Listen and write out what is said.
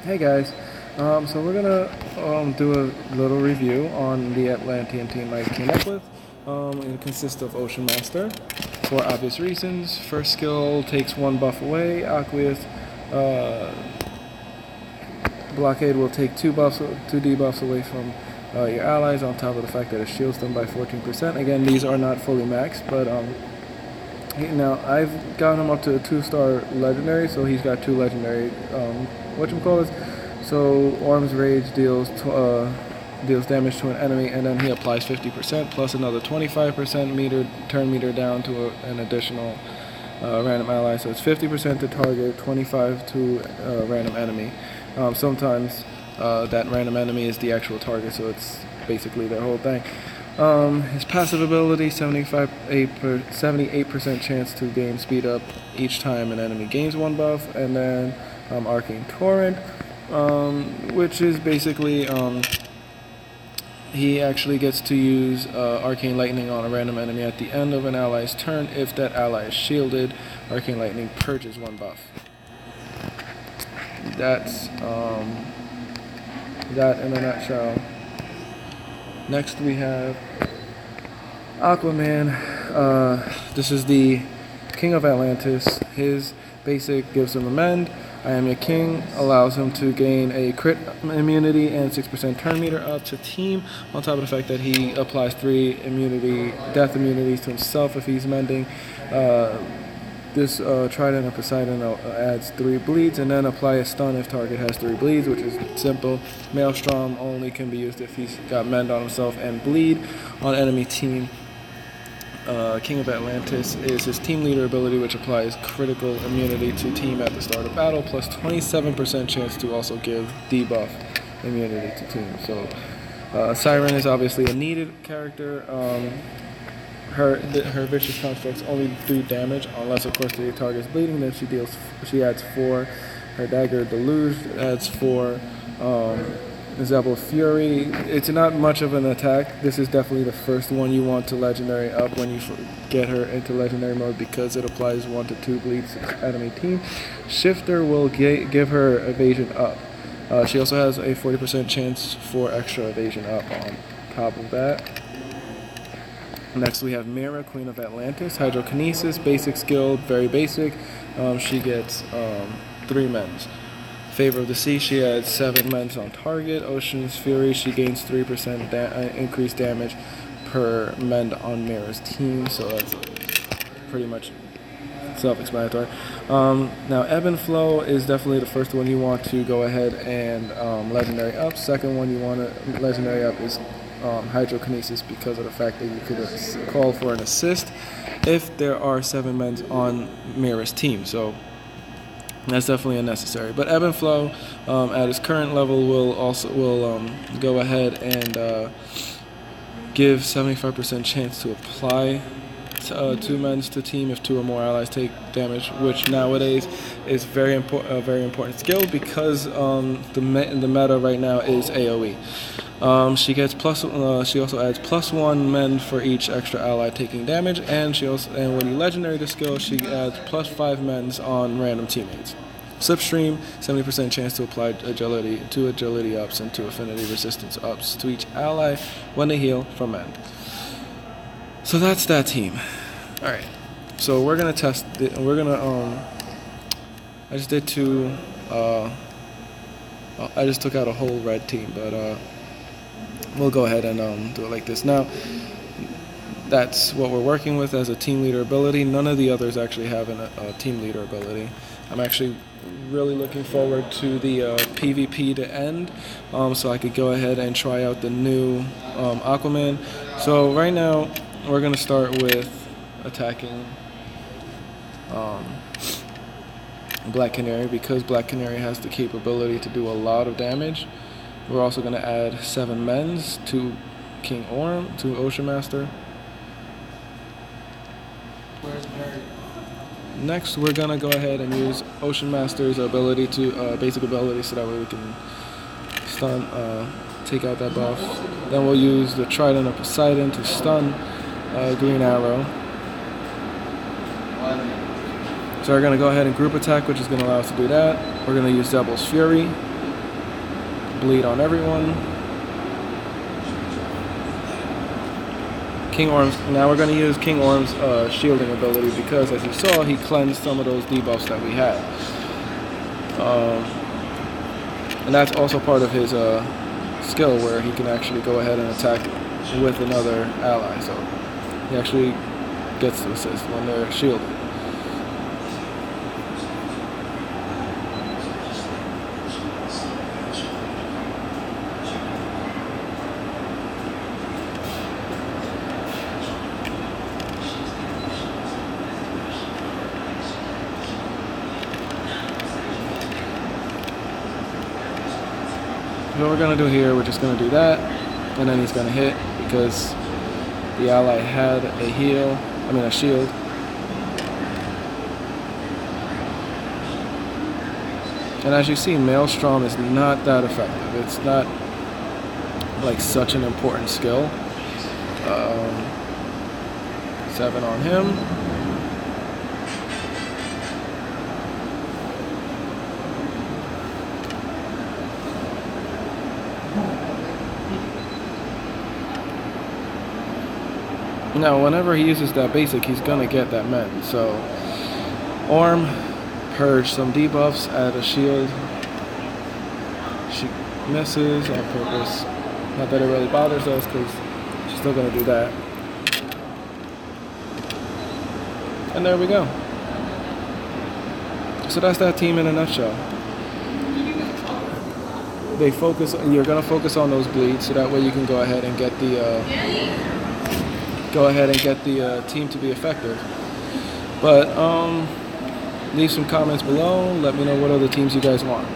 Hey guys, so we're gonna do a little review on the Atlantean team I came up with. It consists of Ocean Master for obvious reasons. First skill takes one buff away. Aqueous Blockade will take two debuffs away from your allies, on top of the fact that it shields them by 14%. Again, these are not fully maxed, but now I've got him up to a 2-star legendary, so he's got 2 legendary whatchamacallits. So Orm's Rage deals damage to an enemy, and then he applies 50% plus another 25% turn meter down to an additional random ally. So it's 50% to target, 25 to random enemy. Sometimes that random enemy is the actual target, so it's basically their whole thing. His passive ability, 78% chance to gain speed up each time an enemy gains one buff, and then Arcane Torrent, which is basically he actually gets to use Arcane Lightning on a random enemy at the end of an ally's turn. If that ally is shielded, Arcane Lightning purges one buff. That's that in a nutshell. Next we have Aquaman. This is the King of Atlantis. His basic gives him Amend. I am your king, allows him to gain a crit immunity and 6% turn meter up to team, on top of the fact that he applies 3 death immunities to himself if he's mending. This Trident of Poseidon adds 3 bleeds, and then apply a stun if target has 3 bleeds, which is simple. Maelstrom only can be used if he's got mend on himself and bleed on enemy team. King of Atlantis is his team leader ability, which applies critical immunity to team at the start of battle, plus 27% chance to also give debuff immunity to team. So Siren is obviously a needed character. Her vicious constructs only do damage unless, of course, the target is bleeding. Then she adds 4. Her dagger Deluge adds 4. Zebel Fury, it's not much of an attack. This is definitely the first one you want to legendary up when you get her into legendary mode, because it applies 1 to 2 bleeds to enemy team. Shifter will give her evasion up. She also has a 40% chance for extra evasion up on top of that. Next we have Mira, Queen of Atlantis. Hydrokinesis, basic skill, very basic. She gets 3 mends. Favor of the Sea, she adds 7 mends on target. Ocean's Fury, she gains 3% increased damage per mend on Mira's team, so that's pretty much self-explanatory. Now Ebb and Flow is definitely the first one you want to go ahead and legendary up. Second one you want to legendary up is Hydrokinesis, because of the fact that you could call for an assist if there are 7 men on Mira's team. So that's definitely unnecessary. But Ebb and Flow at its current level will go ahead and give 75% chance to apply 2 mends to team if 2 or more allies take damage, which nowadays is a very important skill, because the meta right now is AoE. She also adds +1 mend for each extra ally taking damage, and when you legendary the skill, she adds +5 mends on random teammates. Slipstream, 70% chance to apply agility ups and 2 affinity resistance ups to each ally when they heal from mend. So that's that team. All right. So we're gonna test it. We're gonna I just did 2. I just took out a whole red team, but we'll go ahead and do it like this. Now, that's what we're working with as a team leader ability. None of the others actually have a team leader ability. I'm actually really looking forward to the PvP to end, so I could go ahead and try out the new Aquaman. So right now, we're going to start with attacking Black Canary, because Black Canary has the capability to do a lot of damage. We're also going to add 7 mends to King Orm, to Ocean Master. Next, we're going to go ahead and use Ocean Master's ability to basic ability, so that way we can stun, take out that buff. Then we'll use the Trident of Poseidon to stun Green Arrow. So we're going to go ahead and group attack, which is going to allow us to do that. We're going to use Zebel's Fury. bleed on everyone. King Orm's, now we're going to use King Orm's shielding ability because, as you saw, he cleansed some of those debuffs that we had. And that's also part of his skill where he can actually go ahead and attack with another ally. So he actually gets to assist when they're shielded. What we're going to do here, we're just going to do that, and then he's going to hit because the ally had a shield. And as you see, Maelstrom is not that effective. It's not like such an important skill. 7 on him. Now, whenever he uses that basic, he's gonna get that mend. So, Orm, purge some debuffs, add a shield. She misses on purpose. Not that it really bothers us, because she's still gonna do that. And there we go. So that's that team in a nutshell. You're gonna focus on those bleeds, so that way you can go ahead and get the team to be effective. But leave some comments below. Let me know what other teams you guys want.